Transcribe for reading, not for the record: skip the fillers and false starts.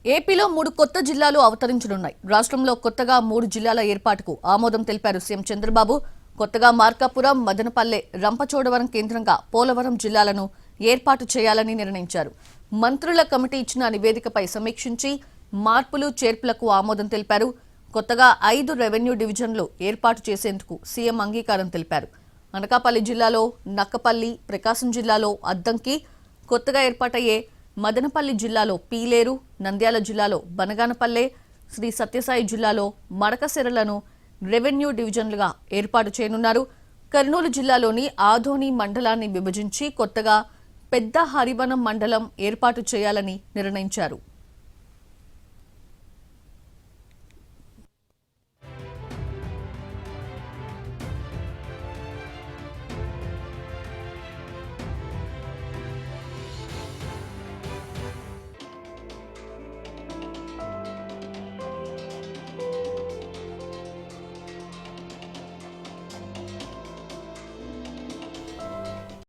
ఏపీలో 3 కొత్త జిల్లాలు అవతరించనున్నాయి. రాష్ట్రంలో కొత్తగా 3 జిల్లాల ఏర్పాటుకు ఆమోదం తెలిపారు సీఎం చంద్రబాబు. కొత్తగా మార్కాపురం, మదనపల్లె, రంపచోడవరం కేంద్రంగా పోలవరం జిల్లాలను ఏర్పాటు చేయాలని నిర్ణయించారు. మంత్రుల కమిటీ ఇచ్చిన నివేదికపై సమీక్షించి మార్పులు చేర్పులకు ఆమోదం తెలిపారు. కొత్తగా 5 రెవెన్యూ డివిజన్లు ఏర్పాటు చేసేందుకు సీఎం అంగీకారం తెలిపారు. అనకాపల్లి జిల్లాలో నక్కపల్లి, ప్రకాశం జిల్లాలో అద్దంకి, కొత్తగా ఏర్పాటయ్యే మదనపల్లి జిల్లాలో పీలేరు, నంద్యాల జిల్లాలో బనగానపల్లె, శ్రీ సత్యసాయి జిల్లాలో మడకశిరలను రెవెన్యూ డివిజన్లుగా ఏర్పాటు చేయనున్నారు. కర్నూలు జిల్లాలోని ఆదోని మండలాన్ని విభజించి కొత్తగా పెద్ద హరివనం మండలం ఏర్పాటు చేయాలని నిర్ణయించారు.